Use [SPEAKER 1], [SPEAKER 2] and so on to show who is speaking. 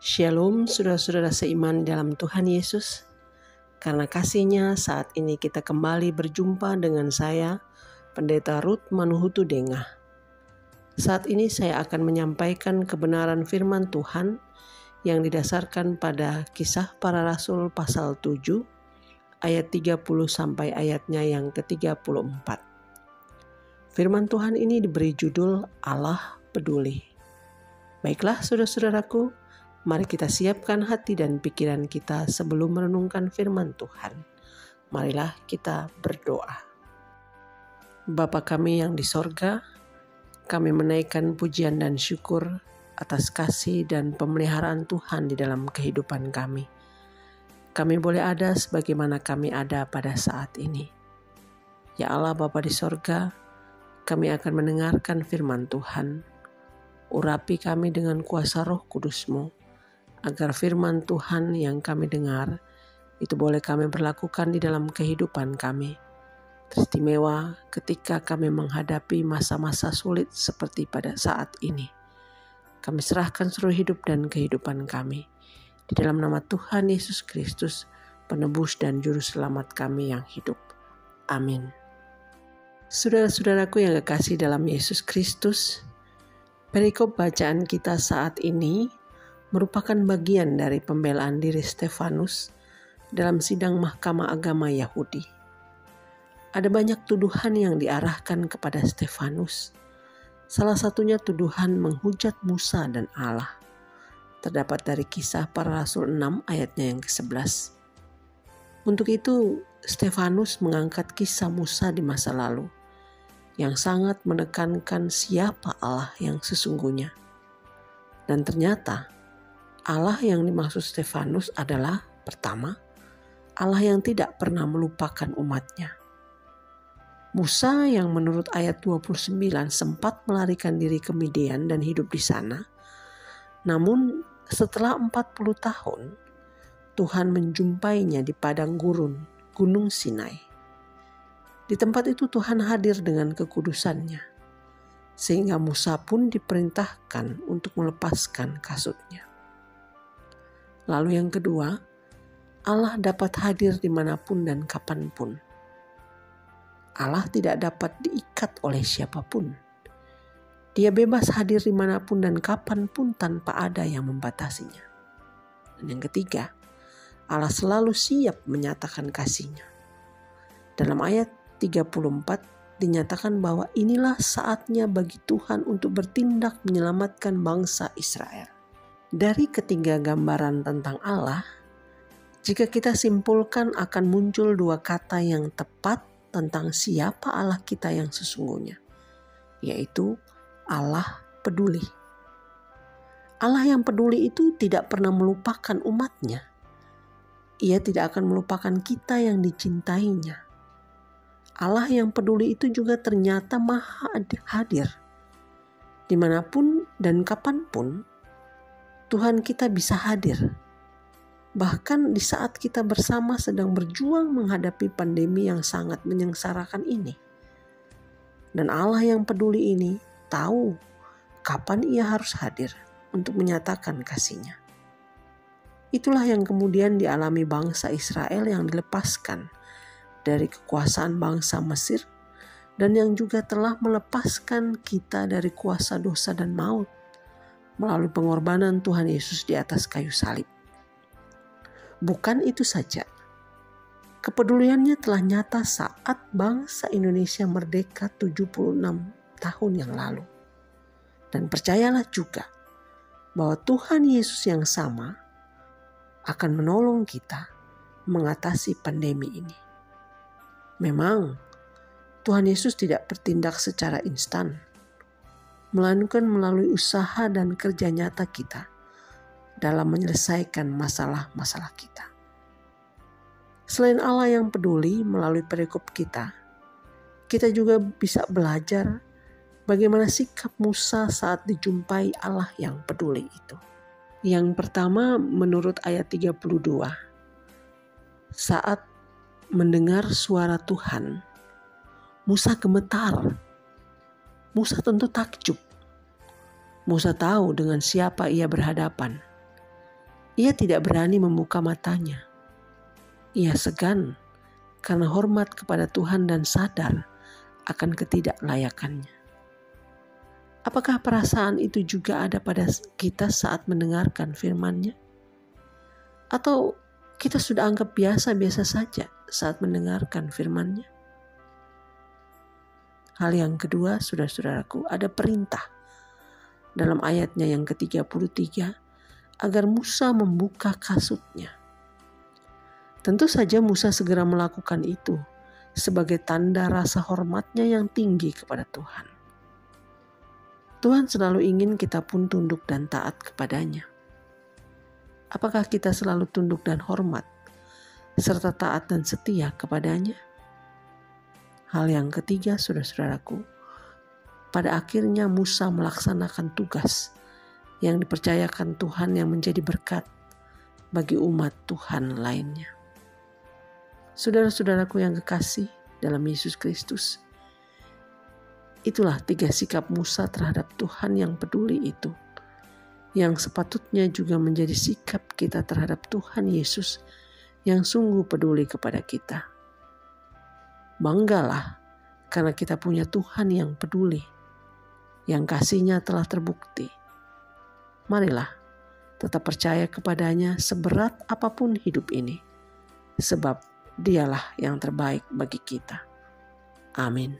[SPEAKER 1] Shalom saudara-saudara seiman dalam Tuhan Yesus. Karena kasih-Nya saat ini kita kembali berjumpa dengan saya, Pendeta Ruth Manuhutu Dengah. Saat ini saya akan menyampaikan kebenaran firman Tuhan yang didasarkan pada Kisah Para Rasul pasal 7 ayat 30 sampai ayatnya yang ke-34. Firman Tuhan ini diberi judul Allah Peduli. Baiklah saudara-saudaraku, mari kita siapkan hati dan pikiran kita sebelum merenungkan firman Tuhan. Marilah kita berdoa. Bapa kami yang di sorga, kami menaikkan pujian dan syukur atas kasih dan pemeliharaan Tuhan di dalam kehidupan kami. Kami boleh ada sebagaimana kami ada pada saat ini. Ya Allah Bapa di sorga, kami akan mendengarkan firman Tuhan. Urapi kami dengan kuasa Roh Kudus-Mu, agar firman Tuhan yang kami dengar itu boleh kami berlakukan di dalam kehidupan kami. Teristimewa ketika kami menghadapi masa-masa sulit seperti pada saat ini. Kami serahkan seluruh hidup dan kehidupan kami di dalam nama Tuhan Yesus Kristus, penebus dan juru selamat kami yang hidup. Amin. Saudara-saudaraku yang kekasih dalam Yesus Kristus, perikop bacaan kita saat ini merupakan bagian dari pembelaan diri Stefanus dalam sidang Mahkamah Agama Yahudi. Ada banyak tuduhan yang diarahkan kepada Stefanus. Salah satunya tuduhan menghujat Musa dan Allah. Terdapat dari Kisah Para Rasul 6 ayatnya yang ke-11. Untuk itu, Stefanus mengangkat kisah Musa di masa lalu yang sangat menekankan siapa Allah yang sesungguhnya. Dan ternyata Allah yang dimaksud Stefanus adalah pertama, Allah yang tidak pernah melupakan umatnya. Musa yang menurut ayat 29 sempat melarikan diri ke Midian dan hidup di sana. Namun setelah 40 tahun, Tuhan menjumpainya di padang gurun, Gunung Sinai. Di tempat itu Tuhan hadir dengan kekudusannya, sehingga Musa pun diperintahkan untuk melepaskan kasutnya. Lalu yang kedua, Allah dapat hadir dimanapun dan kapanpun. Allah tidak dapat diikat oleh siapapun. Dia bebas hadir dimanapun dan kapanpun tanpa ada yang membatasinya. Dan yang ketiga, Allah selalu siap menyatakan kasih-Nya. Dalam ayat 34 dinyatakan bahwa inilah saatnya bagi Tuhan untuk bertindak menyelamatkan bangsa Israel. Dari ketiga gambaran tentang Allah, jika kita simpulkan akan muncul dua kata yang tepat tentang siapa Allah kita yang sesungguhnya, yaitu Allah peduli. Allah yang peduli itu tidak pernah melupakan umatnya. Ia tidak akan melupakan kita yang dicintainya. Allah yang peduli itu juga ternyata maha hadir. Dimanapun dan kapanpun, Tuhan kita bisa hadir. Bahkan di saat kita bersama sedang berjuang menghadapi pandemi yang sangat menyengsarakan ini. Dan Allah yang peduli ini tahu kapan Ia harus hadir untuk menyatakan kasih-Nya. Itulah yang kemudian dialami bangsa Israel yang dilepaskan dari kekuasaan bangsa Mesir dan yang juga telah melepaskan kita dari kuasa dosa dan maut melalui pengorbanan Tuhan Yesus di atas kayu salib. Bukan itu saja, kepeduliannya telah nyata saat bangsa Indonesia merdeka 76 tahun yang lalu. Dan percayalah juga bahwa Tuhan Yesus yang sama akan menolong kita mengatasi pandemi ini. Memang Tuhan Yesus tidak bertindak secara instan, melainkan melalui usaha dan kerja nyata kita dalam menyelesaikan masalah-masalah kita. Selain Allah yang peduli melalui perikop kita juga bisa belajar bagaimana sikap Musa saat dijumpai Allah yang peduli itu. Yang pertama menurut ayat 32, saat mendengar suara Tuhan, Musa gemetar. Musa tentu takjub. Musa tahu dengan siapa ia berhadapan. Ia tidak berani membuka matanya. Ia segan karena hormat kepada Tuhan dan sadar akan ketidaklayakannya. Apakah perasaan itu juga ada pada kita saat mendengarkan firman-Nya? Atau kita sudah anggap biasa-biasa saja saat mendengarkan firman-Nya? Hal yang kedua, saudara-saudaraku, ada perintah dalam ayatnya yang ke-33 agar Musa membuka kasutnya. Tentu saja Musa segera melakukan itu sebagai tanda rasa hormatnya yang tinggi kepada Tuhan. Tuhan selalu ingin kita pun tunduk dan taat kepadanya. Apakah kita selalu tunduk dan hormat serta taat dan setia kepadanya? Hal yang ketiga, saudara-saudaraku, pada akhirnya Musa melaksanakan tugas yang dipercayakan Tuhan yang menjadi berkat bagi umat Tuhan lainnya. Saudara-saudaraku yang kekasih dalam Yesus Kristus, itulah 3 sikap Musa terhadap Tuhan yang peduli itu, yang sepatutnya juga menjadi sikap kita terhadap Tuhan Yesus yang sungguh peduli kepada kita. Banggalah karena kita punya Tuhan yang peduli, yang kasih-Nya telah terbukti. Marilah tetap percaya kepadanya seberat apapun hidup ini, sebab Dialah yang terbaik bagi kita. Amin.